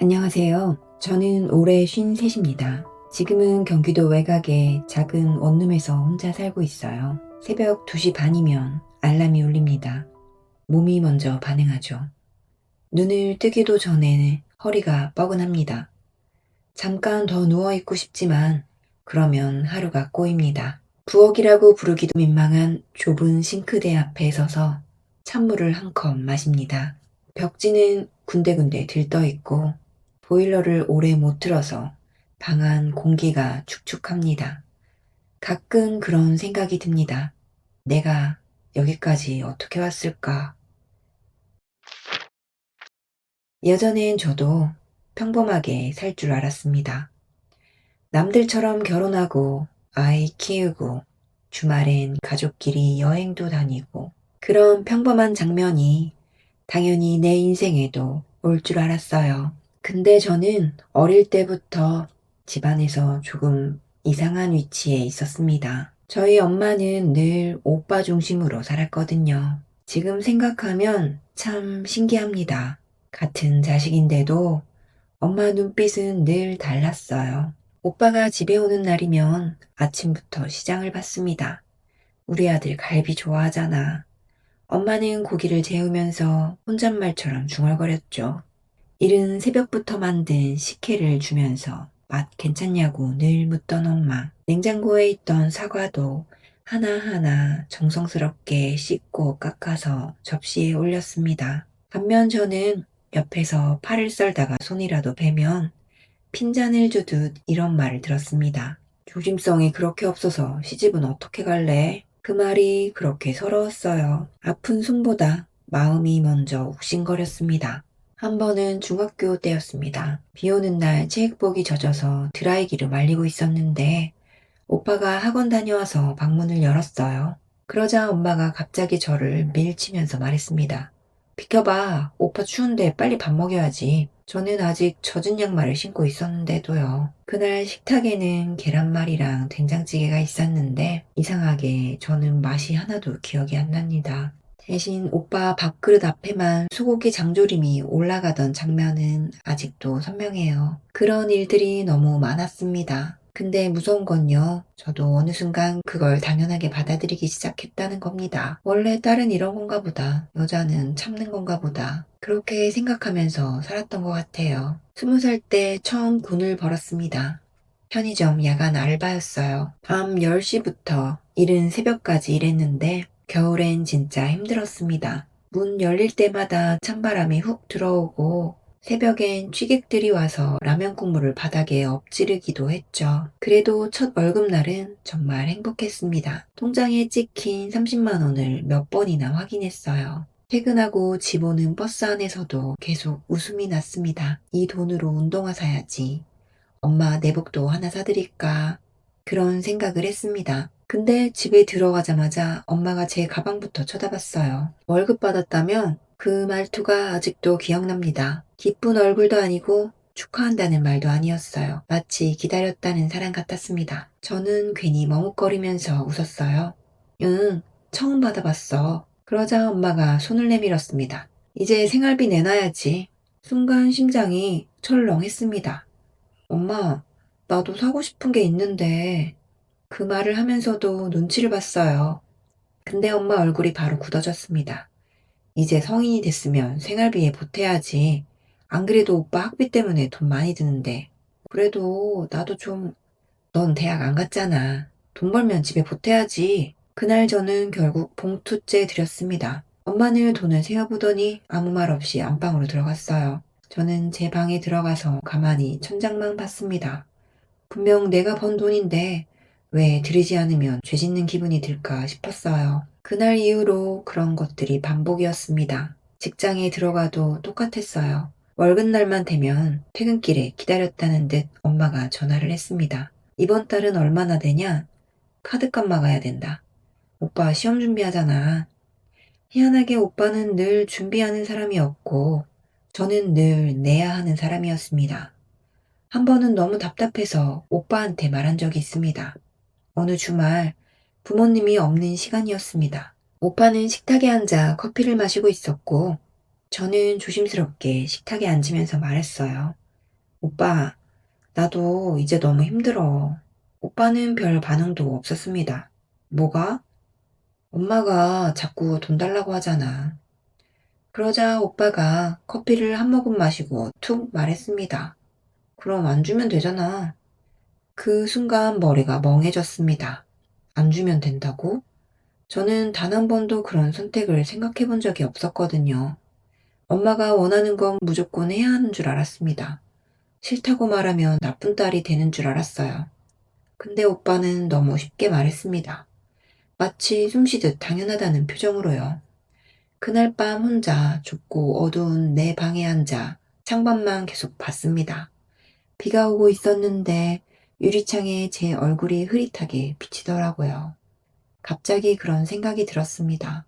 안녕하세요. 저는 올해 53입니다. 지금은 경기도 외곽의 작은 원룸에서 혼자 살고 있어요. 새벽 2시 반이면 알람이 울립니다. 몸이 먼저 반응하죠. 눈을 뜨기도 전에 허리가 뻐근합니다. 잠깐 더 누워있고 싶지만 그러면 하루가 꼬입니다. 부엌이라고 부르기도 민망한 좁은 싱크대 앞에 서서 찬물을 한 컵 마십니다. 벽지는 군데군데 들떠있고 보일러를 오래 못 틀어서 방 안 공기가 축축합니다. 가끔 그런 생각이 듭니다. 내가 여기까지 어떻게 왔을까? 예전엔 저도 평범하게 살 줄 알았습니다. 남들처럼 결혼하고 아이 키우고 주말엔 가족끼리 여행도 다니고 그런 평범한 장면이 당연히 내 인생에도 올 줄 알았어요. 근데 저는 어릴 때부터 집안에서 조금 이상한 위치에 있었습니다. 저희 엄마는 늘 오빠 중심으로 살았거든요. 지금 생각하면 참 신기합니다. 같은 자식인데도 엄마 눈빛은 늘 달랐어요. 오빠가 집에 오는 날이면 아침부터 시장을 봤습니다. 우리 아들 갈비 좋아하잖아. 엄마는 고기를 재우면서 혼잣말처럼 중얼거렸죠. 이른 새벽부터 만든 식혜를 주면서 맛 괜찮냐고 늘 묻던 엄마. 냉장고에 있던 사과도 하나하나 정성스럽게 씻고 깎아서 접시에 올렸습니다. 반면 저는 옆에서 팔을 썰다가 손이라도 베면 핀잔을 주듯 이런 말을 들었습니다. 조심성이 그렇게 없어서 시집은 어떻게 갈래? 그 말이 그렇게 서러웠어요. 아픈 손보다 마음이 먼저 욱신거렸습니다. 한 번은 중학교 때였습니다. 비 오는 날 체육복이 젖어서 드라이기를 말리고 있었는데 오빠가 학원 다녀와서 방문을 열었어요. 그러자 엄마가 갑자기 저를 밀치면서 말했습니다. 비켜봐, 오빠 추운데 빨리 밥 먹여야지. 저는 아직 젖은 양말을 신고 있었는데도요. 그날 식탁에는 계란말이랑 된장찌개가 있었는데 이상하게 저는 맛이 하나도 기억이 안 납니다. 대신 오빠 밥그릇 앞에만 소고기 장조림이 올라가던 장면은 아직도 선명해요. 그런 일들이 너무 많았습니다. 근데 무서운 건요. 저도 어느 순간 그걸 당연하게 받아들이기 시작했다는 겁니다. 원래 딸은 이런 건가 보다. 여자는 참는 건가 보다. 그렇게 생각하면서 살았던 것 같아요. 20살 때 처음 돈을 벌었습니다. 편의점 야간 알바였어요. 밤 10시부터 이른 새벽까지 일했는데 겨울엔 진짜 힘들었습니다. 문 열릴 때마다 찬바람이 훅 들어오고 새벽엔 취객들이 와서 라면 국물을 바닥에 엎지르기도 했죠. 그래도 첫 월급날은 정말 행복했습니다. 통장에 찍힌 30만 원을 몇 번이나 확인했어요. 퇴근하고 집 오는 버스 안에서도 계속 웃음이 났습니다. 이 돈으로 운동화 사야지. 엄마 내복도 하나 사드릴까? 그런 생각을 했습니다. 근데 집에 들어가자마자 엄마가 제 가방부터 쳐다봤어요. 월급 받았다면 그 말투가 아직도 기억납니다. 기쁜 얼굴도 아니고 축하한다는 말도 아니었어요. 마치 기다렸다는 사람 같았습니다. 저는 괜히 머뭇거리면서 웃었어요. 응, 처음 받아봤어. 그러자 엄마가 손을 내밀었습니다. 이제 생활비 내놔야지. 순간 심장이 철렁했습니다. 엄마, 나도 사고 싶은 게 있는데, 그 말을 하면서도 눈치를 봤어요. 근데 엄마 얼굴이 바로 굳어졌습니다. 이제 성인이 됐으면 생활비에 보태야지. 안 그래도 오빠 학비 때문에 돈 많이 드는데. 그래도 나도 좀, 넌 대학 안 갔잖아. 돈 벌면 집에 보태야지. 그날 저는 결국 봉투째 드렸습니다. 엄마는 돈을 세어보더니 아무 말 없이 안방으로 들어갔어요. 저는 제 방에 들어가서 가만히 천장만 봤습니다. 분명 내가 번 돈인데 왜 들이지 않으면 죄 짓는 기분이 들까 싶었어요. 그날 이후로 그런 것들이 반복이었습니다. 직장에 들어가도 똑같았어요. 월급날만 되면 퇴근길에 기다렸다는 듯 엄마가 전화를 했습니다. 이번 달은 얼마나 되냐? 카드값 막아야 된다. 오빠 시험 준비하잖아. 희한하게 오빠는 늘 준비하는 사람이었고 저는 늘 내야 하는 사람이었습니다. 한 번은 너무 답답해서 오빠한테 말한 적이 있습니다. 어느 주말 부모님이 없는 시간이었습니다. 오빠는 식탁에 앉아 커피를 마시고 있었고 저는 조심스럽게 식탁에 앉으면서 말했어요. 오빠, 나도 이제 너무 힘들어. 오빠는 별 반응도 없었습니다. 뭐가? 엄마가 자꾸 돈 달라고 하잖아. 그러자 오빠가 커피를 한 모금 마시고 툭 말했습니다. 그럼 안 주면 되잖아. 그 순간 머리가 멍해졌습니다. 안 주면 된다고? 저는 단 한 번도 그런 선택을 생각해 본 적이 없었거든요. 엄마가 원하는 건 무조건 해야 하는 줄 알았습니다. 싫다고 말하면 나쁜 딸이 되는 줄 알았어요. 근데 오빠는 너무 쉽게 말했습니다. 마치 숨쉬듯 당연하다는 표정으로요. 그날 밤 혼자 좁고 어두운 내 방에 앉아 창밖만 계속 봤습니다. 비가 오고 있었는데 유리창에 제 얼굴이 흐릿하게 비치더라고요. 갑자기 그런 생각이 들었습니다.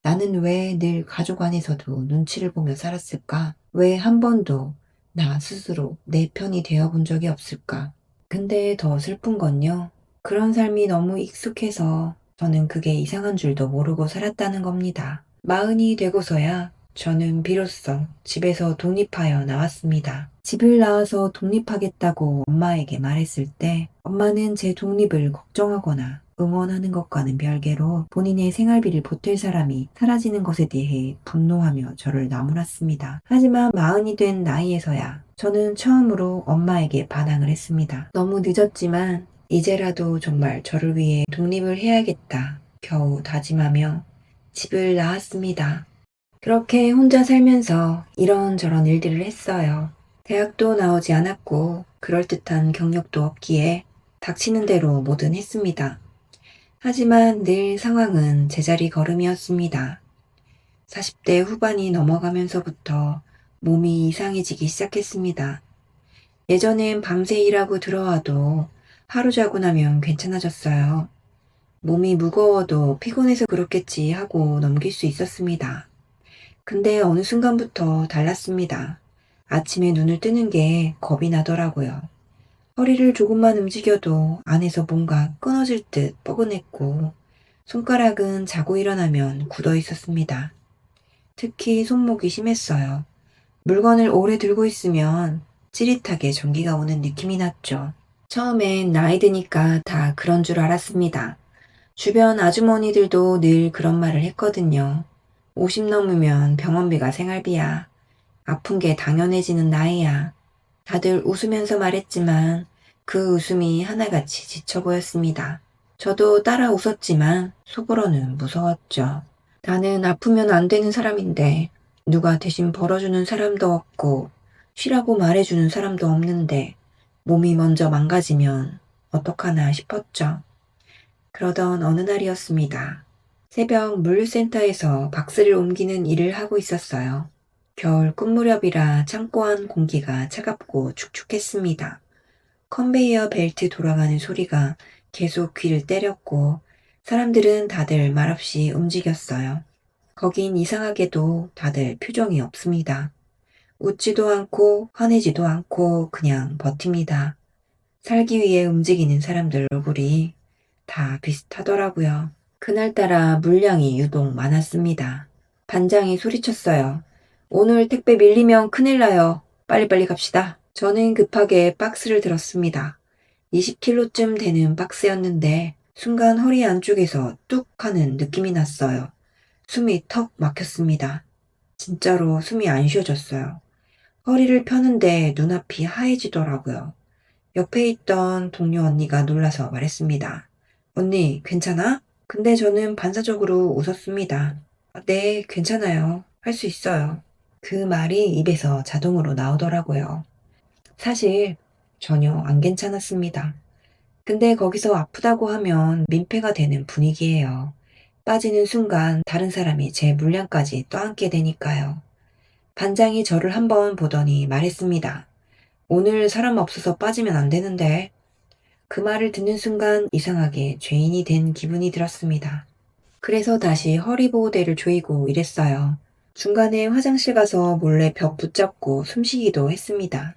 나는 왜 늘 가족 안에서도 눈치를 보며 살았을까? 왜 한 번도 나 스스로 내 편이 되어 본 적이 없을까? 근데 더 슬픈 건요. 그런 삶이 너무 익숙해서 저는 그게 이상한 줄도 모르고 살았다는 겁니다. 마흔이 되고서야 저는 비로소 집에서 독립하여 나왔습니다. 집을 나와서 독립하겠다고 엄마에게 말했을 때 엄마는 제 독립을 걱정하거나 응원하는 것과는 별개로 본인의 생활비를 보탤 사람이 사라지는 것에 대해 분노하며 저를 나무랐습니다. 하지만 마흔이 된 나이에서야 저는 처음으로 엄마에게 반항을 했습니다. 너무 늦었지만 이제라도 정말 저를 위해 독립을 해야겠다 겨우 다짐하며 집을 나왔습니다. 그렇게 혼자 살면서 이런저런 일들을 했어요. 대학도 나오지 않았고 그럴듯한 경력도 없기에 닥치는 대로 뭐든 했습니다. 하지만 늘 상황은 제자리 걸음이었습니다. 40대 후반이 넘어가면서부터 몸이 이상해지기 시작했습니다. 예전엔 밤새 일하고 들어와도 하루 자고 나면 괜찮아졌어요. 몸이 무거워도 피곤해서 그렇겠지 하고 넘길 수 있었습니다. 근데 어느 순간부터 달랐습니다. 아침에 눈을 뜨는 게 겁이 나더라고요. 허리를 조금만 움직여도 안에서 뭔가 끊어질 듯 뻐근했고 손가락은 자고 일어나면 굳어 있었습니다. 특히 손목이 심했어요. 물건을 오래 들고 있으면 찌릿하게 전기가 오는 느낌이 났죠. 처음엔 나이 드니까 다 그런 줄 알았습니다. 주변 아주머니들도 늘 그런 말을 했거든요. 50 넘으면 병원비가 생활비야. 아픈 게 당연해지는 나이야. 다들 웃으면서 말했지만 그 웃음이 하나같이 지쳐 보였습니다. 저도 따라 웃었지만 속으로는 무서웠죠. 나는 아프면 안 되는 사람인데 누가 대신 벌어주는 사람도 없고 쉬라고 말해주는 사람도 없는데 몸이 먼저 망가지면 어떡하나 싶었죠. 그러던 어느 날이었습니다. 새벽 물류센터에서 박스를 옮기는 일을 하고 있었어요. 겨울 끝 무렵이라 창고 안 공기가 차갑고 축축했습니다. 컨베이어 벨트 돌아가는 소리가 계속 귀를 때렸고 사람들은 다들 말없이 움직였어요. 거긴 이상하게도 다들 표정이 없습니다. 웃지도 않고 화내지도 않고 그냥 버팁니다. 살기 위해 움직이는 사람들 얼굴이 다 비슷하더라고요. 그날따라 물량이 유독 많았습니다. 반장이 소리쳤어요. 오늘 택배 밀리면 큰일 나요. 빨리빨리 갑시다. 저는 급하게 박스를 들었습니다. 20kg쯤 되는 박스였는데 순간 허리 안쪽에서 뚝 하는 느낌이 났어요. 숨이 턱 막혔습니다. 진짜로 숨이 안 쉬어졌어요. 허리를 펴는데 눈앞이 하얘지더라고요. 옆에 있던 동료 언니가 놀라서 말했습니다. 언니, 괜찮아? 근데 저는 반사적으로 웃었습니다. 네, 괜찮아요. 할 수 있어요. 그 말이 입에서 자동으로 나오더라고요. 사실 전혀 안 괜찮았습니다. 근데 거기서 아프다고 하면 민폐가 되는 분위기예요. 빠지는 순간 다른 사람이 제 물량까지 떠안게 되니까요. 반장이 저를 한번 보더니 말했습니다. 오늘 사람 없어서 빠지면 안 되는데. 그 말을 듣는 순간 이상하게 죄인이 된 기분이 들었습니다. 그래서 다시 허리보호대를 조이고 일했어요. 중간에 화장실 가서 몰래 벽 붙잡고 숨쉬기도 했습니다.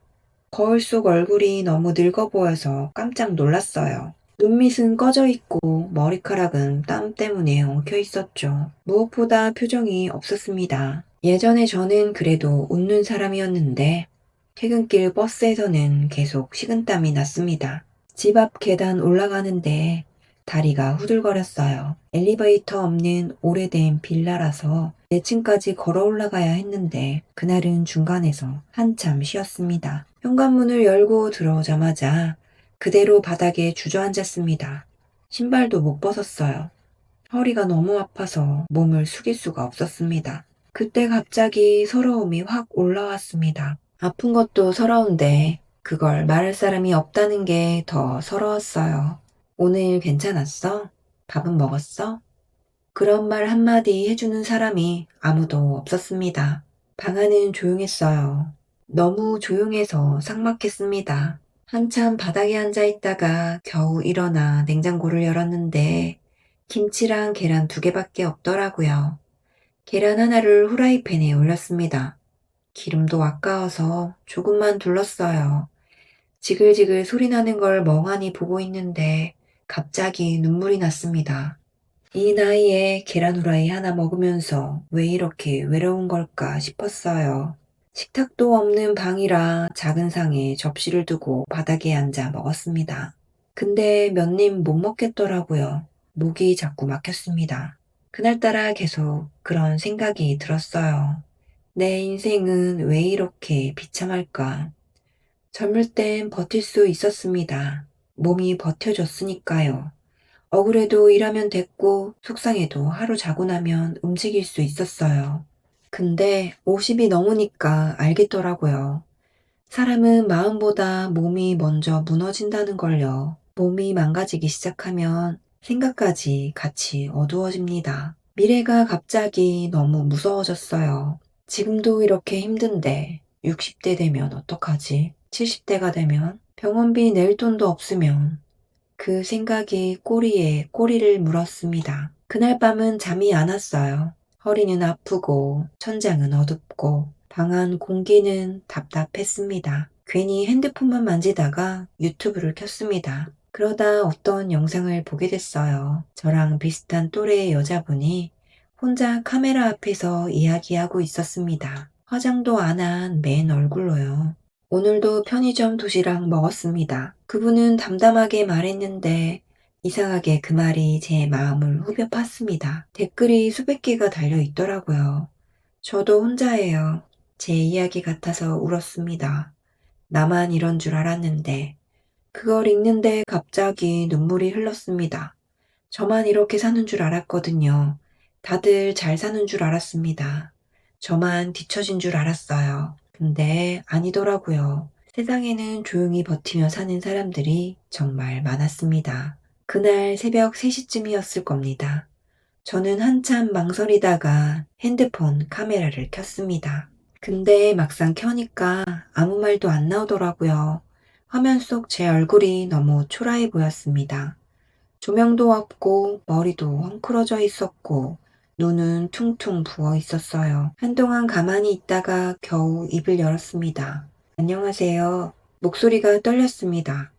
거울 속 얼굴이 너무 늙어 보여서 깜짝 놀랐어요. 눈밑은 꺼져 있고 머리카락은 땀 때문에 엉켜 있었죠. 무엇보다 표정이 없었습니다. 예전에 저는 그래도 웃는 사람이었는데 퇴근길 버스에서는 계속 식은땀이 났습니다. 집 앞 계단 올라가는데 다리가 후들거렸어요. 엘리베이터 없는 오래된 빌라라서 4층까지 걸어 올라가야 했는데 그날은 중간에서 한참 쉬었습니다. 현관문을 열고 들어오자마자 그대로 바닥에 주저앉았습니다. 신발도 못 벗었어요. 허리가 너무 아파서 몸을 숙일 수가 없었습니다. 그때 갑자기 서러움이 확 올라왔습니다. 아픈 것도 서러운데 그걸 말할 사람이 없다는 게 더 서러웠어요. 오늘 괜찮았어? 밥은 먹었어? 그런 말 한마디 해주는 사람이 아무도 없었습니다. 방 안은 조용했어요. 너무 조용해서 삭막했습니다. 한참 바닥에 앉아 있다가 겨우 일어나 냉장고를 열었는데 김치랑 계란 2개밖에 없더라고요. 계란 하나를 후라이팬에 올렸습니다. 기름도 아까워서 조금만 둘렀어요. 지글지글 소리 나는 걸 멍하니 보고 있는데 갑자기 눈물이 났습니다. 이 나이에 계란 후라이 하나 먹으면서 왜 이렇게 외로운 걸까 싶었어요. 식탁도 없는 방이라 작은 상에 접시를 두고 바닥에 앉아 먹었습니다. 근데 몇 입 못 먹겠더라고요. 목이 자꾸 막혔습니다. 그날따라 계속 그런 생각이 들었어요. 내 인생은 왜 이렇게 비참할까? 젊을 땐 버틸 수 있었습니다. 몸이 버텨줬으니까요. 억울해도 일하면 됐고 속상해도 하루 자고 나면 움직일 수 있었어요. 근데 50이 넘으니까 알겠더라고요. 사람은 마음보다 몸이 먼저 무너진다는 걸요. 몸이 망가지기 시작하면 생각까지 같이 어두워집니다. 미래가 갑자기 너무 무서워졌어요. 지금도 이렇게 힘든데 60대 되면 어떡하지? 70대가 되면 병원비 낼 돈도 없으면 그 생각이 꼬리에 꼬리를 물었습니다. 그날 밤은 잠이 안 왔어요. 허리는 아프고 천장은 어둡고 방 안 공기는 답답했습니다. 괜히 핸드폰만 만지다가 유튜브를 켰습니다. 그러다 어떤 영상을 보게 됐어요. 저랑 비슷한 또래의 여자분이 혼자 카메라 앞에서 이야기하고 있었습니다. 화장도 안 한 맨 얼굴로요. 오늘도 편의점 도시락 먹었습니다. 그분은 담담하게 말했는데 이상하게 그 말이 제 마음을 후벼 팠습니다. 댓글이 수백 개가 달려 있더라고요. 저도 혼자예요. 제 이야기 같아서 울었습니다. 나만 이런 줄 알았는데 그걸 읽는데 갑자기 눈물이 흘렀습니다. 저만 이렇게 사는 줄 알았거든요. 다들 잘 사는 줄 알았습니다. 저만 뒤처진 줄 알았어요. 근데 아니더라고요. 세상에는 조용히 버티며 사는 사람들이 정말 많았습니다. 그날 새벽 3시쯤이었을 겁니다. 저는 한참 망설이다가 핸드폰 카메라를 켰습니다. 근데 막상 켜니까 아무 말도 안 나오더라고요. 화면 속 제 얼굴이 너무 초라해 보였습니다. 조명도 없고 머리도 헝클어져 있었고 눈은 퉁퉁 부어 있었어요. 한동안 가만히 있다가 겨우 입을 열었습니다. 안녕하세요. 목소리가 떨렸습니다.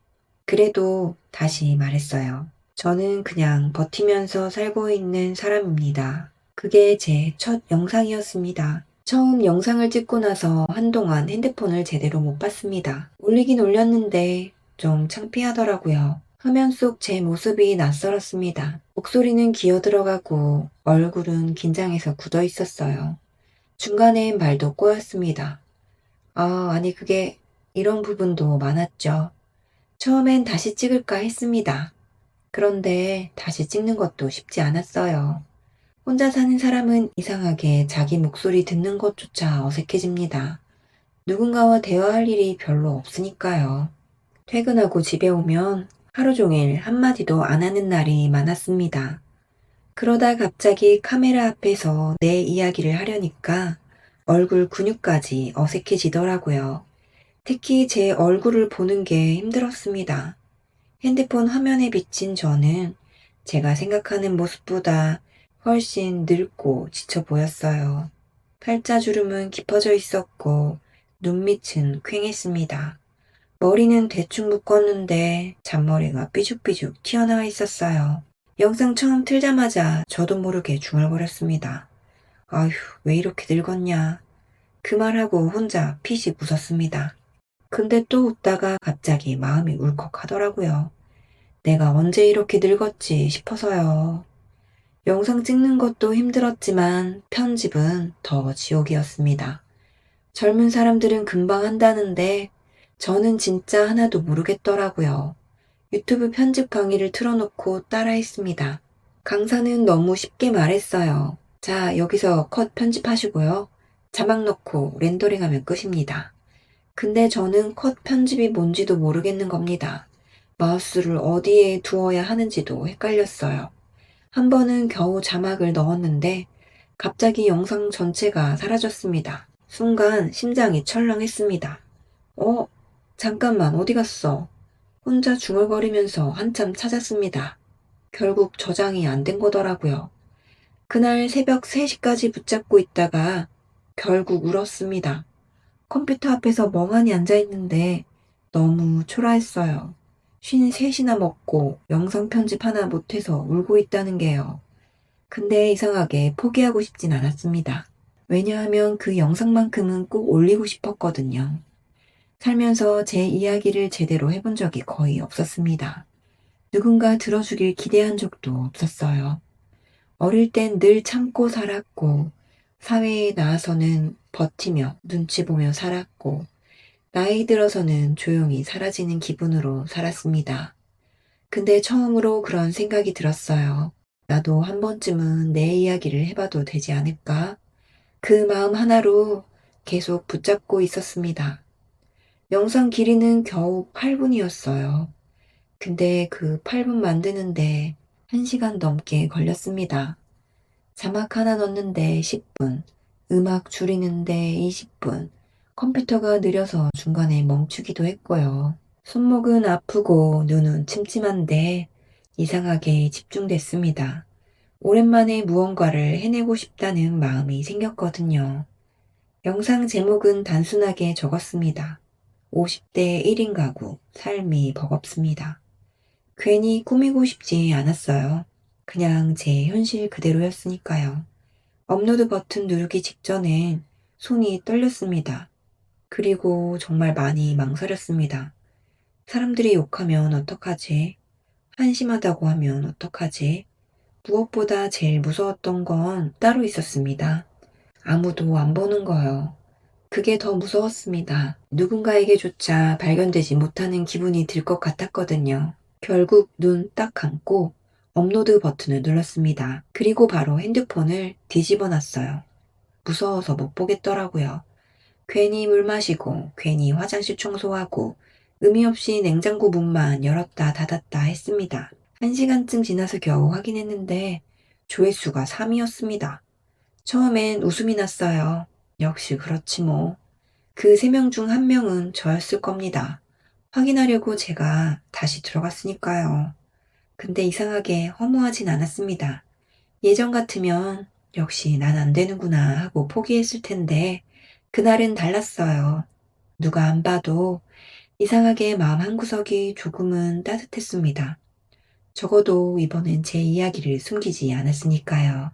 그래도 다시 말했어요. 저는 그냥 버티면서 살고 있는 사람입니다. 그게 제 첫 영상이었습니다. 처음 영상을 찍고 나서 한동안 핸드폰을 제대로 못 봤습니다. 올리긴 올렸는데 좀 창피하더라고요. 화면 속 제 모습이 낯설었습니다. 목소리는 기어 들어가고 얼굴은 긴장해서 굳어 있었어요. 중간엔 말도 꼬였습니다. 아니 그게 이런 부분도 많았죠. 처음엔 다시 찍을까 했습니다. 그런데 다시 찍는 것도 쉽지 않았어요. 혼자 사는 사람은 이상하게 자기 목소리 듣는 것조차 어색해집니다. 누군가와 대화할 일이 별로 없으니까요. 퇴근하고 집에 오면 하루 종일 한마디도 안 하는 날이 많았습니다. 그러다 갑자기 카메라 앞에서 내 이야기를 하려니까 얼굴 근육까지 어색해지더라고요. 특히 제 얼굴을 보는 게 힘들었습니다. 핸드폰 화면에 비친 저는 제가 생각하는 모습보다 훨씬 늙고 지쳐 보였어요. 팔자주름은 깊어져 있었고 눈밑은 퀭했습니다. 머리는 대충 묶었는데 잔머리가 삐죽삐죽 튀어나와 있었어요. 영상 처음 틀자마자 저도 모르게 중얼거렸습니다. 아휴, 왜 이렇게 늙었냐. 그 말하고 혼자 피식 웃었습니다. 근데 또 웃다가 갑자기 마음이 울컥하더라고요. 내가 언제 이렇게 늙었지 싶어서요. 영상 찍는 것도 힘들었지만 편집은 더 지옥이었습니다. 젊은 사람들은 금방 한다는데 저는 진짜 하나도 모르겠더라고요. 유튜브 편집 강의를 틀어놓고 따라했습니다. 강사는 너무 쉽게 말했어요. 자, 여기서 컷 편집하시고요. 자막 넣고 렌더링하면 끝입니다. 근데 저는 컷 편집이 뭔지도 모르겠는 겁니다. 마우스를 어디에 두어야 하는지도 헷갈렸어요. 한 번은 겨우 자막을 넣었는데 갑자기 영상 전체가 사라졌습니다. 순간 심장이 철렁했습니다. 어? 잠깐만 어디 갔어? 혼자 중얼거리면서 한참 찾았습니다. 결국 저장이 안 된 거더라고요. 그날 새벽 3시까지 붙잡고 있다가 결국 울었습니다. 컴퓨터 앞에서 멍하니 앉아있는데 너무 초라했어요. 53이나 먹고 영상 편집 하나 못해서 울고 있다는 게요. 근데 이상하게 포기하고 싶진 않았습니다. 왜냐하면 그 영상만큼은 꼭 올리고 싶었거든요. 살면서 제 이야기를 제대로 해본 적이 거의 없었습니다. 누군가 들어주길 기대한 적도 없었어요. 어릴 땐 늘 참고 살았고, 사회에 나와서는 버티며 눈치 보며 살았고, 나이 들어서는 조용히 사라지는 기분으로 살았습니다. 근데 처음으로 그런 생각이 들었어요. 나도 한 번쯤은 내 이야기를 해봐도 되지 않을까? 그 마음 하나로 계속 붙잡고 있었습니다. 영상 길이는 겨우 8분이었어요. 근데 그 8분 만드는데 1시간 넘게 걸렸습니다. 자막 하나 넣는데 10분, 음악 줄이는데 20분, 컴퓨터가 느려서 중간에 멈추기도 했고요. 손목은 아프고 눈은 침침한데 이상하게 집중됐습니다. 오랜만에 무언가를 해내고 싶다는 마음이 생겼거든요. 영상 제목은 단순하게 적었습니다. 50대 1인 가구, 삶이 버겁습니다. 괜히 꾸미고 싶지 않았어요. 그냥 제 현실 그대로였으니까요. 업로드 버튼 누르기 직전엔 손이 떨렸습니다. 그리고 정말 많이 망설였습니다. 사람들이 욕하면 어떡하지? 한심하다고 하면 어떡하지? 무엇보다 제일 무서웠던 건 따로 있었습니다. 아무도 안 보는 거요. 그게 더 무서웠습니다. 누군가에게조차 발견되지 못하는 기분이 들 것 같았거든요. 결국 눈 딱 감고 업로드 버튼을 눌렀습니다. 그리고 바로 핸드폰을 뒤집어 놨어요. 무서워서 못 보겠더라고요. 괜히 물 마시고 괜히 화장실 청소하고 의미 없이 냉장고 문만 열었다 닫았다 했습니다. 1시간쯤 지나서 겨우 확인했는데 조회수가 3위였습니다. 처음엔 웃음이 났어요. 역시 그렇지 뭐. 그 3명 중 1명은 저였을 겁니다. 확인하려고 제가 다시 들어갔으니까요. 근데 이상하게 허무하진 않았습니다. 예전 같으면 역시 난 안 되는구나 하고 포기했을 텐데 그날은 달랐어요. 누가 안 봐도 이상하게 마음 한구석이 조금은 따뜻했습니다. 적어도 이번엔 제 이야기를 숨기지 않았으니까요.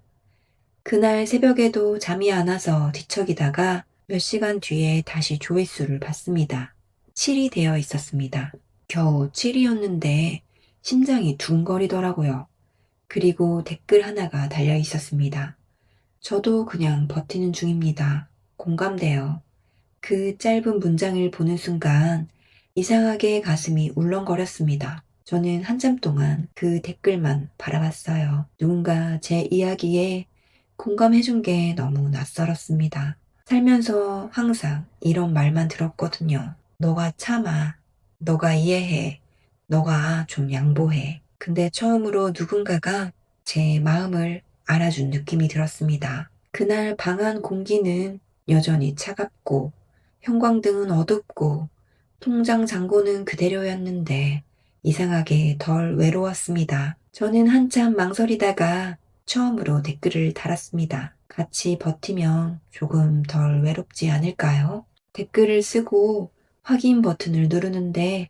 그날 새벽에도 잠이 안 와서 뒤척이다가 몇 시간 뒤에 다시 조회수를 봤습니다. 7이 되어 있었습니다. 겨우 7이었는데 심장이 둥거리더라고요. 그리고 댓글 하나가 달려 있었습니다. 저도 그냥 버티는 중입니다. 공감돼요. 그 짧은 문장을 보는 순간 이상하게 가슴이 울렁거렸습니다. 저는 한참 동안 그 댓글만 바라봤어요. 누군가 제 이야기에 공감해준 게 너무 낯설었습니다. 살면서 항상 이런 말만 들었거든요. 너가 참아. 너가 이해해. 너가 좀 양보해. 근데 처음으로 누군가가 제 마음을 알아준 느낌이 들었습니다. 그날 방 안 공기는 여전히 차갑고 형광등은 어둡고 통장 잔고는 그대로였는데 이상하게 덜 외로웠습니다. 저는 한참 망설이다가 처음으로 댓글을 달았습니다. 같이 버티면 조금 덜 외롭지 않을까요? 댓글을 쓰고 확인 버튼을 누르는데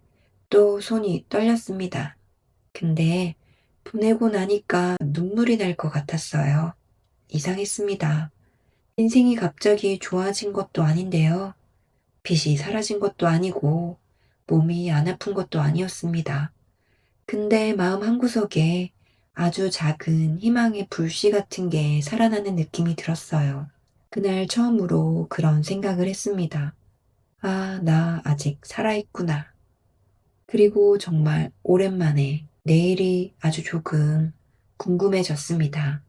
또 손이 떨렸습니다. 근데 보내고 나니까 눈물이 날 것 같았어요. 이상했습니다. 인생이 갑자기 좋아진 것도 아닌데요. 빚이 사라진 것도 아니고 몸이 안 아픈 것도 아니었습니다. 근데 마음 한구석에 아주 작은 희망의 불씨 같은 게 살아나는 느낌이 들었어요. 그날 처음으로 그런 생각을 했습니다. 아, 나 아직 살아있구나. 그리고 정말 오랜만에 내일이 아주 조금 궁금해졌습니다.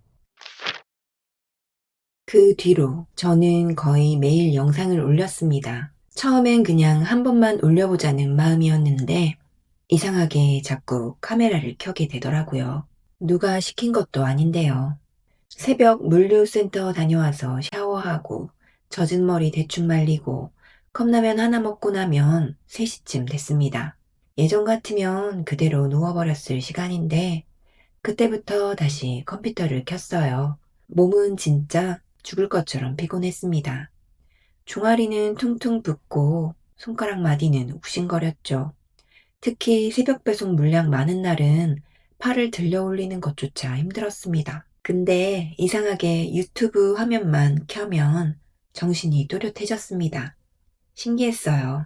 그 뒤로 저는 거의 매일 영상을 올렸습니다. 처음엔 그냥 한 번만 올려보자는 마음이었는데 이상하게 자꾸 카메라를 켜게 되더라고요. 누가 시킨 것도 아닌데요. 새벽 물류센터 다녀와서 샤워하고 젖은 머리 대충 말리고 컵라면 하나 먹고 나면 3시쯤 됐습니다. 예전 같으면 그대로 누워버렸을 시간인데 그때부터 다시 컴퓨터를 켰어요. 몸은 진짜 죽을 것처럼 피곤했습니다. 종아리는 퉁퉁 붓고 손가락 마디는 욱신거렸죠. 특히 새벽 배송 물량 많은 날은 팔을 들려 올리는 것조차 힘들었습니다. 근데 이상하게 유튜브 화면만 켜면 정신이 또렷해졌습니다. 신기했어요.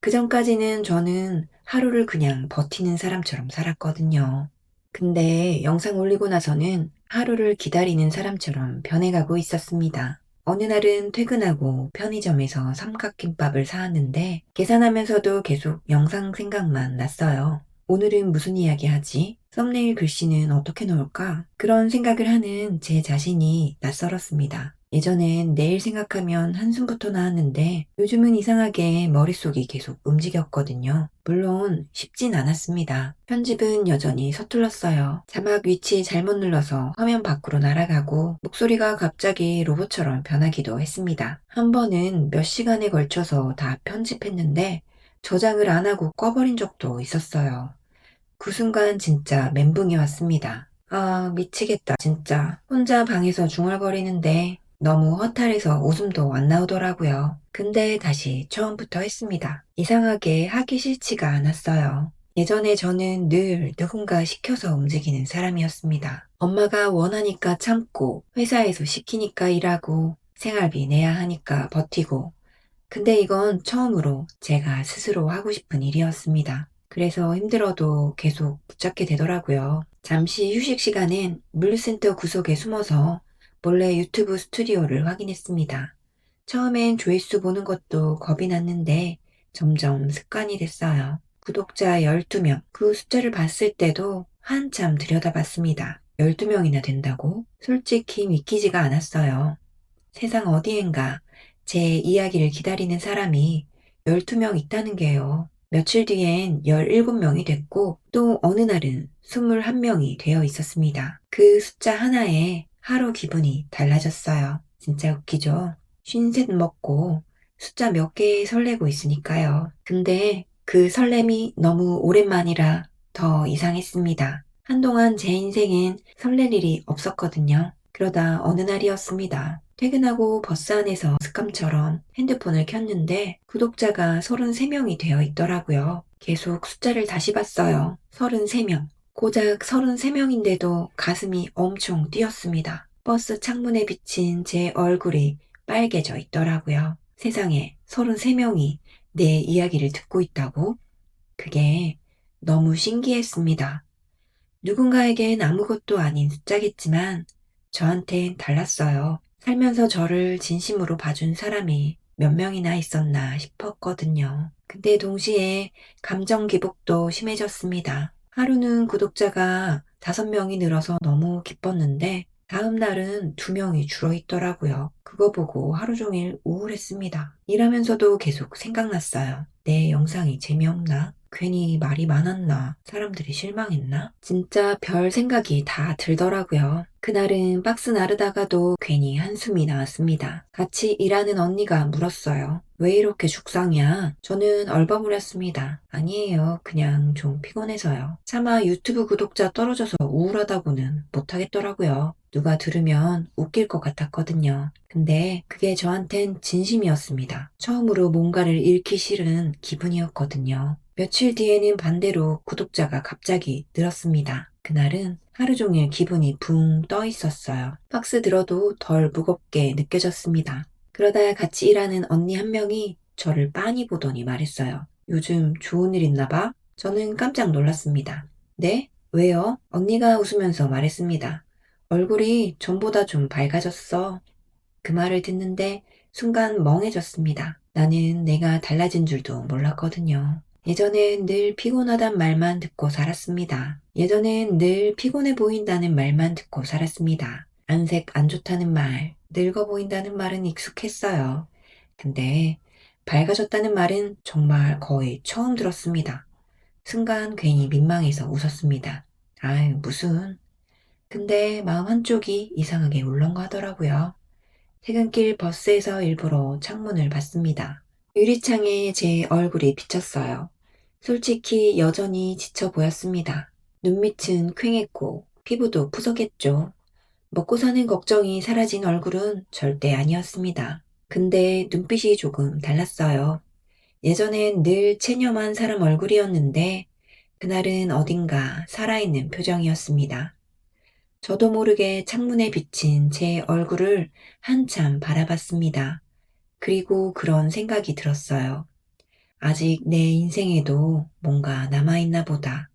그전까지는 저는 하루를 그냥 버티는 사람처럼 살았거든요. 근데 영상 올리고 나서는 하루를 기다리는 사람처럼 변해가고 있었습니다. 어느 날은 퇴근하고 편의점에서 삼각김밥을 사왔는데 계산하면서도 계속 영상 생각만 났어요. 오늘은 무슨 이야기 하지? 썸네일 글씨는 어떻게 넣을까? 그런 생각을 하는 제 자신이 낯설었습니다. 예전엔 내일 생각하면 한숨부터 나왔는데 요즘은 이상하게 머릿속이 계속 움직였거든요. 물론 쉽진 않았습니다. 편집은 여전히 서툴렀어요. 자막 위치 잘못 눌러서 화면 밖으로 날아가고 목소리가 갑자기 로봇처럼 변하기도 했습니다. 한 번은 몇 시간에 걸쳐서 다 편집했는데 저장을 안 하고 꺼버린 적도 있었어요. 그 순간 진짜 멘붕이 왔습니다. 아, 미치겠다, 진짜. 혼자 방에서 중얼거리는데 너무 허탈해서 웃음도 안 나오더라고요. 근데 다시 처음부터 했습니다. 이상하게 하기 싫지가 않았어요. 예전에 저는 늘 누군가 시켜서 움직이는 사람이었습니다. 엄마가 원하니까 참고, 회사에서 시키니까 일하고, 생활비 내야 하니까 버티고, 근데 이건 처음으로 제가 스스로 하고 싶은 일이었습니다. 그래서 힘들어도 계속 붙잡게 되더라고요. 잠시 휴식 시간엔 물류센터 구석에 숨어서 몰래 유튜브 스튜디오를 확인했습니다. 처음엔 조회수 보는 것도 겁이 났는데 점점 습관이 됐어요. 구독자 12명. 그 숫자를 봤을 때도 한참 들여다봤습니다. 12명이나 된다고? 솔직히 믿기지가 않았어요. 세상 어디엔가 제 이야기를 기다리는 사람이 12명 있다는 게요. 며칠 뒤엔 17명이 됐고 또 어느 날은 21명이 되어 있었습니다. 그 숫자 하나에 하루 기분이 달라졌어요. 진짜 웃기죠? 쉰셋 먹고 숫자 몇 개에 설레고 있으니까요. 근데 그 설렘이 너무 오랜만이라 더 이상했습니다. 한동안 제 인생엔 설렐 일이 없었거든요. 그러다 어느 날이었습니다. 퇴근하고 버스 안에서 습관처럼 핸드폰을 켰는데 구독자가 33명이 되어 있더라고요. 계속 숫자를 다시 봤어요. 33명. 고작 33명인데도 가슴이 엄청 뛰었습니다. 버스 창문에 비친 제 얼굴이 빨개져 있더라고요. 세상에 33명이 내 이야기를 듣고 있다고? 그게 너무 신기했습니다. 누군가에겐 아무것도 아닌 숫자겠지만 저한텐 달랐어요. 살면서 저를 진심으로 봐준 사람이 몇 명이나 있었나 싶었거든요. 근데 동시에 감정 기복도 심해졌습니다. 하루는 구독자가 5명이 늘어서 너무 기뻤는데 다음 날은 2명이 줄어 있더라고요. 그거 보고 하루 종일 우울했습니다. 일하면서도 계속 생각났어요. 내 영상이 재미없나? 괜히 말이 많았나? 사람들이 실망했나? 진짜 별 생각이 다 들더라고요. 그날은 박스 나르다가도 괜히 한숨이 나왔습니다. 같이 일하는 언니가 물었어요. 왜 이렇게 죽상이야? 저는 얼버무렸습니다. 아니에요. 그냥 좀 피곤해서요. 차마 유튜브 구독자 떨어져서 우울하다고는 못하겠더라고요. 누가 들으면 웃길 것 같았거든요. 근데 그게 저한텐 진심이었습니다. 처음으로 뭔가를 잃기 싫은 기분이었거든요. 며칠 뒤에는 반대로 구독자가 갑자기 늘었습니다. 그날은 하루 종일 기분이 붕 떠 있었어요. 박스 들어도 덜 무겁게 느껴졌습니다. 그러다 같이 일하는 언니 한 명이 저를 빤히 보더니 말했어요. 요즘 좋은 일 있나 봐? 저는 깜짝 놀랐습니다. 네? 왜요? 언니가 웃으면서 말했습니다. 얼굴이 전보다 좀 밝아졌어. 그 말을 듣는데 순간 멍해졌습니다. 나는 내가 달라진 줄도 몰랐거든요. 예전엔 늘 피곤하단 말만 듣고 살았습니다. 예전엔 늘 피곤해 보인다는 말만 듣고 살았습니다. 안색 안 좋다는 말, 늙어 보인다는 말은 익숙했어요. 근데 밝아졌다는 말은 정말 거의 처음 들었습니다. 순간 괜히 민망해서 웃었습니다. 아유, 무슨. 근데 마음 한쪽이 이상하게 울렁하더라고요. 퇴근길 버스에서 일부러 창문을 봤습니다. 유리창에 제 얼굴이 비쳤어요. 솔직히 여전히 지쳐 보였습니다. 눈밑은 퀭했고 피부도 푸석했죠. 먹고 사는 걱정이 사라진 얼굴은 절대 아니었습니다. 근데 눈빛이 조금 달랐어요. 예전엔 늘 체념한 사람 얼굴이었는데 그날은 어딘가 살아있는 표정이었습니다. 저도 모르게 창문에 비친 제 얼굴을 한참 바라봤습니다. 그리고 그런 생각이 들었어요. 아직 내 인생에도 뭔가 남아있나 보다.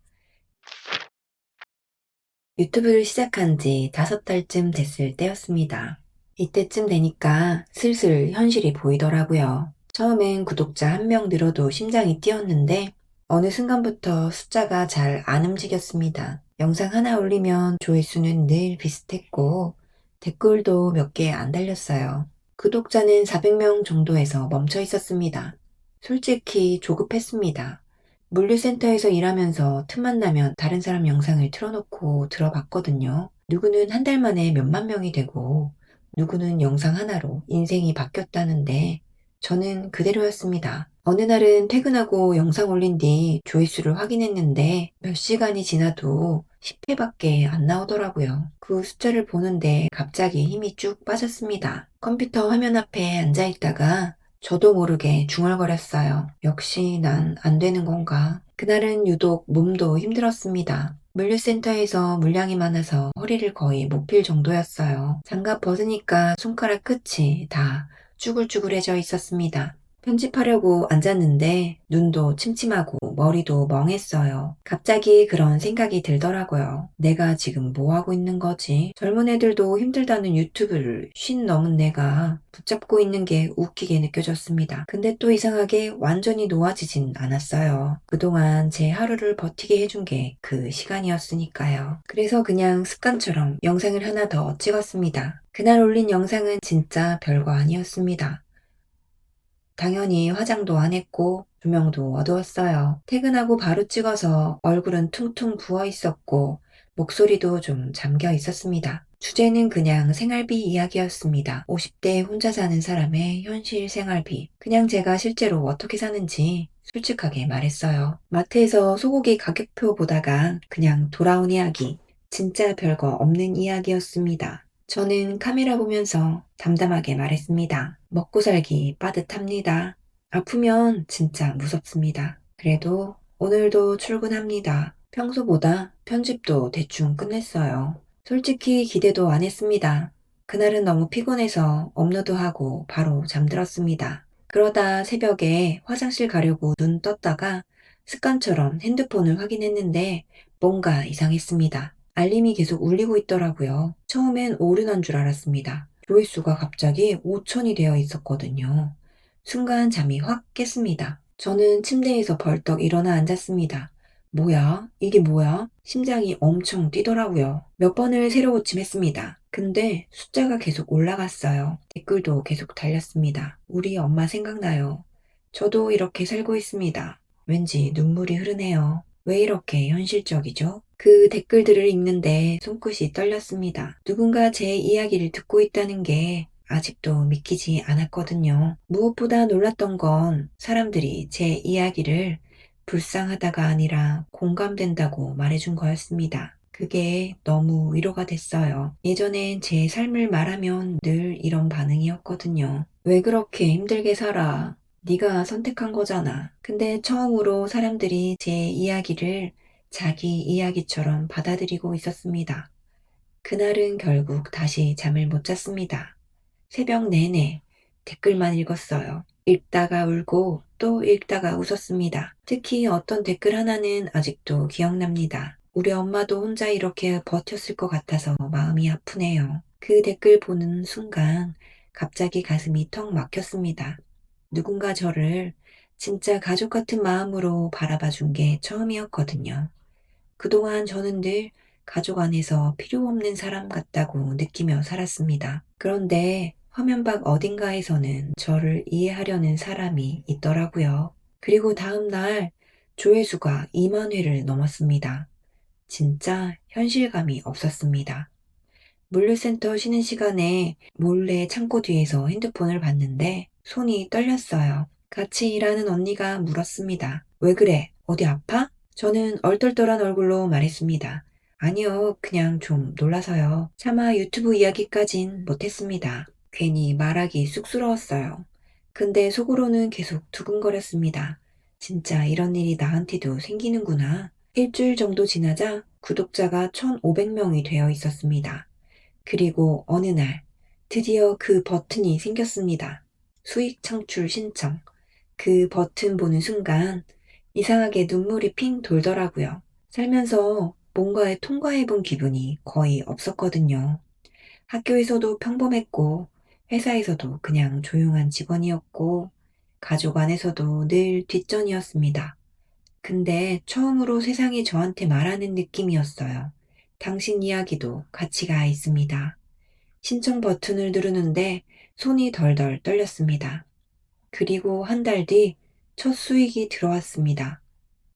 유튜브를 시작한 지 5달쯤 됐을 때였습니다. 이때쯤 되니까 슬슬 현실이 보이더라고요. 처음엔 구독자 1명 늘어도 심장이 뛰었는데 어느 순간부터 숫자가 잘 안 움직였습니다. 영상 하나 올리면 조회수는 늘 비슷했고 댓글도 몇 개 안 달렸어요. 구독자는 400명 정도에서 멈춰 있었습니다. 솔직히 조급했습니다. 물류센터에서 일하면서 틈만 나면 다른 사람 영상을 틀어놓고 들어봤거든요. 누구는 한 달 만에 몇만 명이 되고 누구는 영상 하나로 인생이 바뀌었다는데 저는 그대로였습니다. 어느 날은 퇴근하고 영상 올린 뒤 조회수를 확인했는데 몇 시간이 지나도 10회밖에 안 나오더라고요. 그 숫자를 보는데 갑자기 힘이 쭉 빠졌습니다. 컴퓨터 화면 앞에 앉아있다가 저도 모르게 중얼거렸어요. 역시 난 안 되는 건가. 그날은 유독 몸도 힘들었습니다. 물류센터에서 물량이 많아서 허리를 거의 못 필 정도였어요. 장갑 벗으니까 손가락 끝이 다 쭈글쭈글해져 있었습니다. 편집하려고 앉았는데 눈도 침침하고 머리도 멍했어요. 갑자기 그런 생각이 들더라고요. 내가 지금 뭐 하고 있는 거지? 젊은 애들도 힘들다는 유튜브를 50 넘은 내가 붙잡고 있는 게 웃기게 느껴졌습니다. 근데 또 이상하게 완전히 놓아지진 않았어요. 그동안 제 하루를 버티게 해준 게 그 시간이었으니까요. 그래서 그냥 습관처럼 영상을 하나 더 찍었습니다. 그날 올린 영상은 진짜 별거 아니었습니다. 당연히 화장도 안 했고 조명도 어두웠어요. 퇴근하고 바로 찍어서 얼굴은 퉁퉁 부어 있었고 목소리도 좀 잠겨 있었습니다. 주제는 그냥 생활비 이야기였습니다. 50대 혼자 사는 사람의 현실 생활비. 그냥 제가 실제로 어떻게 사는지 솔직하게 말했어요. 마트에서 소고기 가격표 보다가 그냥 돌아온 이야기. 진짜 별거 없는 이야기였습니다. 저는 카메라 보면서 담담하게 말했습니다. 먹고 살기 빠듯합니다. 아프면 진짜 무섭습니다. 그래도 오늘도 출근합니다. 평소보다 편집도 대충 끝냈어요. 솔직히 기대도 안 했습니다. 그날은 너무 피곤해서 업로드하고 바로 잠들었습니다. 그러다 새벽에 화장실 가려고 눈 떴다가 습관처럼 핸드폰을 확인했는데 뭔가 이상했습니다. 알림이 계속 울리고 있더라고요. 처음엔 오류난 줄 알았습니다. 조회수가 갑자기 5천이 되어 있었거든요. 순간 잠이 확 깼습니다. 저는 침대에서 벌떡 일어나 앉았습니다. 뭐야? 이게 뭐야? 심장이 엄청 뛰더라고요. 몇 번을 새로 고침했습니다. 근데 숫자가 계속 올라갔어요. 댓글도 계속 달렸습니다. 우리 엄마 생각나요. 저도 이렇게 살고 있습니다. 왠지 눈물이 흐르네요. 왜 이렇게 현실적이죠? 그 댓글들을 읽는데 손끝이 떨렸습니다. 누군가 제 이야기를 듣고 있다는 게 아직도 믿기지 않았거든요. 무엇보다 놀랐던 건 사람들이 제 이야기를 불쌍하다가 아니라 공감된다고 말해준 거였습니다. 그게 너무 위로가 됐어요. 예전엔 제 삶을 말하면 늘 이런 반응이었거든요. 왜 그렇게 힘들게 살아? 네가 선택한 거잖아. 근데 처음으로 사람들이 제 이야기를 자기 이야기처럼 받아들이고 있었습니다. 그날은 결국 다시 잠을 못 잤습니다. 새벽 내내 댓글만 읽었어요. 읽다가 울고 또 읽다가 웃었습니다. 특히 어떤 댓글 하나는 아직도 기억납니다. 우리 엄마도 혼자 이렇게 버텼을 것 같아서 마음이 아프네요. 그 댓글 보는 순간 갑자기 가슴이 턱 막혔습니다. 누군가 저를 진짜 가족 같은 마음으로 바라봐 준 게 처음이었거든요. 그동안 저는 늘 가족 안에서 필요 없는 사람 같다고 느끼며 살았습니다. 그런데 화면 밖 어딘가에서는 저를 이해하려는 사람이 있더라고요. 그리고 다음 날 조회수가 2만 회를 넘었습니다. 진짜 현실감이 없었습니다. 물류센터 쉬는 시간에 몰래 창고 뒤에서 핸드폰을 봤는데 손이 떨렸어요. 같이 일하는 언니가 물었습니다. 왜 그래? 어디 아파? 저는 얼떨떨한 얼굴로 말했습니다. 아니요, 그냥 좀 놀라서요. 차마 유튜브 이야기까진 못했습니다. 괜히 말하기 쑥스러웠어요. 근데 속으로는 계속 두근거렸습니다. 진짜 이런 일이 나한테도 생기는구나. 일주일 정도 지나자 구독자가 1,500명이 되어 있었습니다. 그리고 어느 날 드디어 그 버튼이 생겼습니다. 수익 창출 신청. 그 버튼 보는 순간 이상하게 눈물이 핑 돌더라고요. 살면서 뭔가에 통과해 본 기분이 거의 없었거든요. 학교에서도 평범했고, 회사에서도 그냥 조용한 직원이었고, 가족 안에서도 늘 뒷전이었습니다. 근데 처음으로 세상이 저한테 말하는 느낌이었어요. 당신 이야기도 가치가 있습니다. 신청 버튼을 누르는데 손이 덜덜 떨렸습니다. 그리고 한 달 뒤 첫 수익이 들어왔습니다.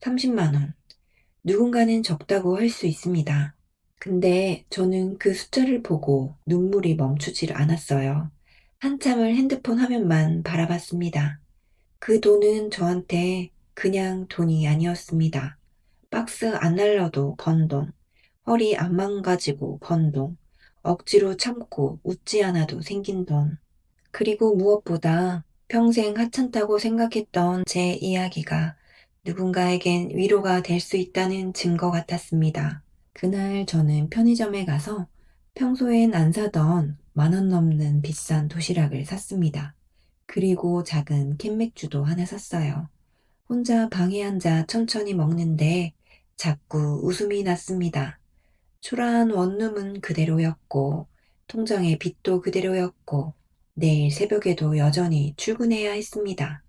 30만 원. 누군가는 적다고 할 수 있습니다. 근데 저는 그 숫자를 보고 눈물이 멈추질 않았어요. 한참을 핸드폰 화면만 바라봤습니다. 그 돈은 저한테 그냥 돈이 아니었습니다. 박스 안 날려도 번 돈, 허리 안 망가지고 번 돈, 억지로 참고 웃지 않아도 생긴 돈. 그리고 무엇보다 평생 하찮다고 생각했던 제 이야기가 누군가에겐 위로가 될 수 있다는 증거 같았습니다. 그날 저는 편의점에 가서 평소엔 안 사던 10,000원 넘는 비싼 도시락을 샀습니다. 그리고 작은 캔맥주도 하나 샀어요. 혼자 방에 앉아 천천히 먹는데 자꾸 웃음이 났습니다. 초라한 원룸은 그대로였고, 통장의 빚도 그대로였고, 내일 새벽에도 여전히 출근해야 했습니다.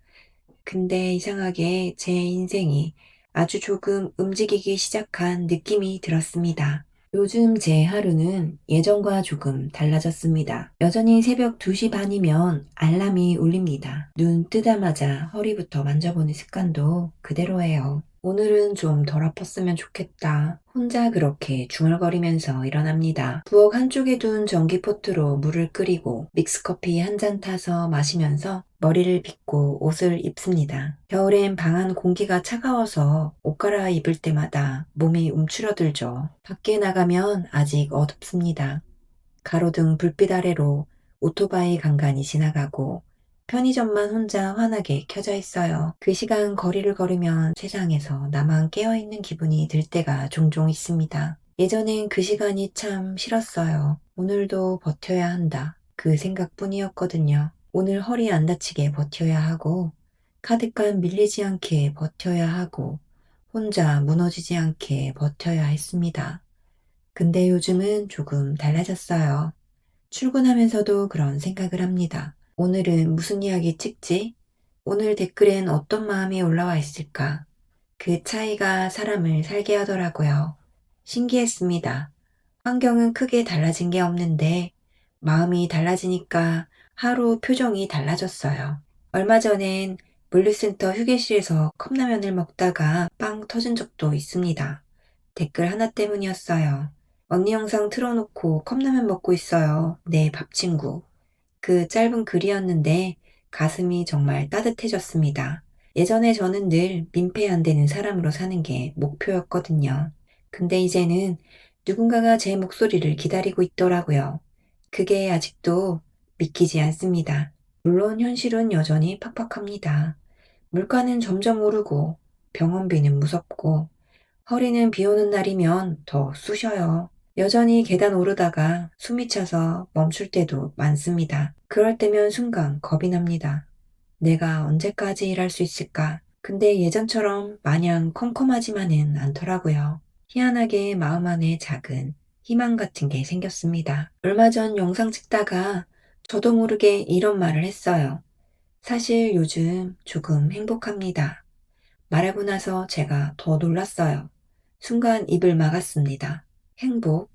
근데 이상하게 제 인생이 아주 조금 움직이기 시작한 느낌이 들었습니다. 요즘 제 하루는 예전과 조금 달라졌습니다. 여전히 새벽 2시 반이면 알람이 울립니다. 눈 뜨자마자 허리부터 만져보는 습관도 그대로예요. 오늘은 좀 덜 아팠으면 좋겠다. 혼자 그렇게 중얼거리면서 일어납니다. 부엌 한쪽에 둔 전기포트로 물을 끓이고 믹스커피 한 잔 타서 마시면서 머리를 빗고 옷을 입습니다. 겨울엔 방 안 공기가 차가워서 옷 갈아입을 때마다 몸이 움츠러들죠. 밖에 나가면 아직 어둡습니다. 가로등 불빛 아래로 오토바이 간간이 지나가고 편의점만 혼자 환하게 켜져 있어요. 그 시간 거리를 걸으면 세상에서 나만 깨어있는 기분이 들 때가 종종 있습니다. 예전엔 그 시간이 참 싫었어요. 오늘도 버텨야 한다. 그 생각뿐이었거든요. 오늘 허리 안 다치게 버텨야 하고, 카드값 밀리지 않게 버텨야 하고, 혼자 무너지지 않게 버텨야 했습니다. 근데 요즘은 조금 달라졌어요. 출근하면서도 그런 생각을 합니다. 오늘은 무슨 이야기 찍지? 오늘 댓글엔 어떤 마음이 올라와 있을까? 그 차이가 사람을 살게 하더라고요. 신기했습니다. 환경은 크게 달라진 게 없는데 마음이 달라지니까 하루 표정이 달라졌어요. 얼마 전엔 물류센터 휴게실에서 컵라면을 먹다가 빵 터진 적도 있습니다. 댓글 하나 때문이었어요. 언니 영상 틀어놓고 컵라면 먹고 있어요. 내 밥 친구. 그 짧은 글이었는데 가슴이 정말 따뜻해졌습니다. 예전에 저는 늘 민폐 안 되는 사람으로 사는 게 목표였거든요. 근데 이제는 누군가가 제 목소리를 기다리고 있더라고요. 그게 아직도 믿기지 않습니다. 물론 현실은 여전히 팍팍합니다. 물가는 점점 오르고 병원비는 무섭고 허리는 비 오는 날이면 더 쑤셔요. 여전히 계단 오르다가 숨이 차서 멈출 때도 많습니다. 그럴 때면 순간 겁이 납니다. 내가 언제까지 일할 수 있을까? 근데 예전처럼 마냥 컴컴하지만은 않더라고요. 희한하게 마음 안에 작은 희망 같은 게 생겼습니다. 얼마 전 영상 찍다가 저도 모르게 이런 말을 했어요. 사실 요즘 조금 행복합니다. 말하고 나서 제가 더 놀랐어요. 순간 입을 막았습니다. 행복?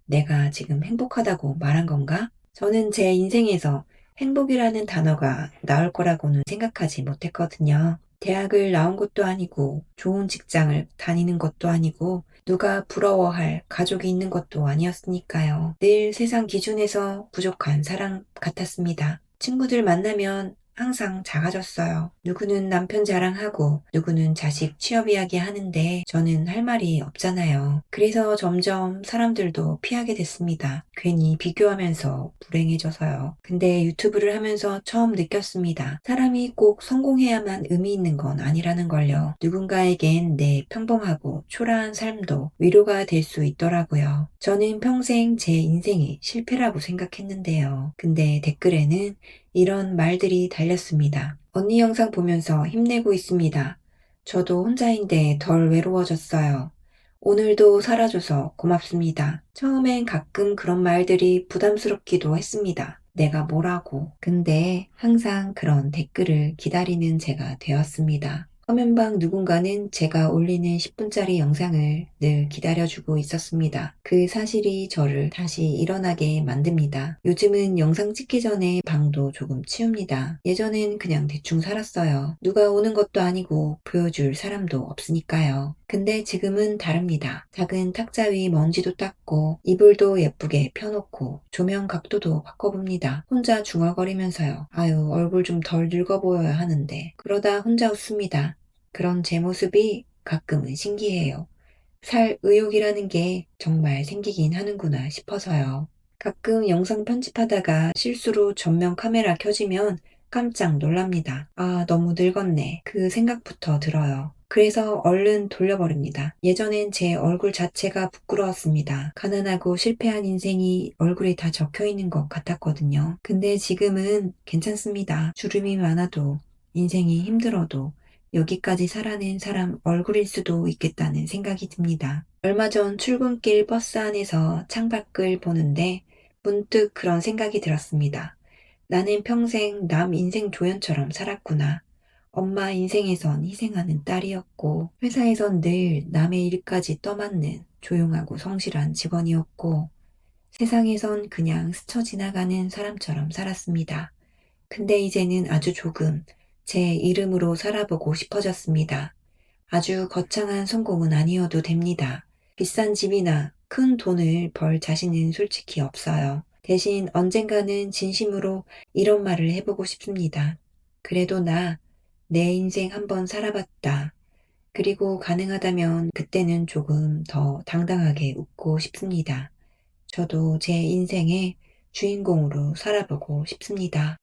내가 지금 행복하다고 말한 건가? 저는 제 인생에서 행복이라는 단어가 나올 거라고는 생각하지 못했거든요. 대학을 나온 것도 아니고, 좋은 직장을 다니는 것도 아니고, 누가 부러워할 가족이 있는 것도 아니었으니까요. 늘 세상 기준에서 부족한 사람 같았습니다. 친구들 만나면 항상 작아졌어요. 누구는 남편 자랑하고 누구는 자식 취업 이야기 하는데 저는 할 말이 없잖아요. 그래서 점점 사람들도 피하게 됐습니다. 괜히 비교하면서 불행해져서요. 근데 유튜브를 하면서 처음 느꼈습니다. 사람이 꼭 성공해야만 의미 있는 건 아니라는 걸요. 누군가에겐 내 평범하고 초라한 삶도 위로가 될 수 있더라고요. 저는 평생 제 인생이 실패라고 생각했는데요. 근데 댓글에는 이런 말들이 달렸습니다. 언니 영상 보면서 힘내고 있습니다. 저도 혼자인데 덜 외로워졌어요. 오늘도 살아줘서 고맙습니다. 처음엔 가끔 그런 말들이 부담스럽기도 했습니다. 내가 뭐라고. 근데 항상 그런 댓글을 기다리는 제가 되었습니다. 화면방 누군가는 제가 올리는 10분짜리 영상을 늘 기다려주고 있었습니다. 그 사실이 저를 다시 일어나게 만듭니다. 요즘은 영상 찍기 전에 방도 조금 치웁니다. 예전엔 그냥 대충 살았어요. 누가 오는 것도 아니고 보여줄 사람도 없으니까요. 근데 지금은 다릅니다. 작은 탁자 위 먼지도 닦고 이불도 예쁘게 펴놓고 조명 각도도 바꿔봅니다. 혼자 중얼거리면서요. 아유, 얼굴 좀 덜 늙어 보여야 하는데. 그러다 혼자 웃습니다. 그런 제 모습이 가끔은 신기해요. 살 의욕이라는 게 정말 생기긴 하는구나 싶어서요. 가끔 영상 편집하다가 실수로 전면 카메라 켜지면 깜짝 놀랍니다. 아, 너무 늙었네. 그 생각부터 들어요. 그래서 얼른 돌려버립니다. 예전엔 제 얼굴 자체가 부끄러웠습니다. 가난하고 실패한 인생이 얼굴에 다 적혀 있는 것 같았거든요. 근데 지금은 괜찮습니다. 주름이 많아도, 인생이 힘들어도, 여기까지 살아낸 사람 얼굴일 수도 있겠다는 생각이 듭니다. 얼마 전 출근길 버스 안에서 창밖을 보는데 문득 그런 생각이 들었습니다. 나는 평생 남 인생 조연처럼 살았구나. 엄마 인생에선 희생하는 딸이었고, 회사에선 늘 남의 일까지 떠맡는 조용하고 성실한 직원이었고, 세상에선 그냥 스쳐 지나가는 사람처럼 살았습니다. 근데 이제는 아주 조금 제 이름으로 살아보고 싶어졌습니다. 아주 거창한 성공은 아니어도 됩니다. 비싼 집이나 큰 돈을 벌 자신은 솔직히 없어요. 대신 언젠가는 진심으로 이런 말을 해보고 싶습니다. 그래도 내 인생 한번 살아봤다. 그리고 가능하다면 그때는 조금 더 당당하게 웃고 싶습니다. 저도 제 인생의 주인공으로 살아보고 싶습니다.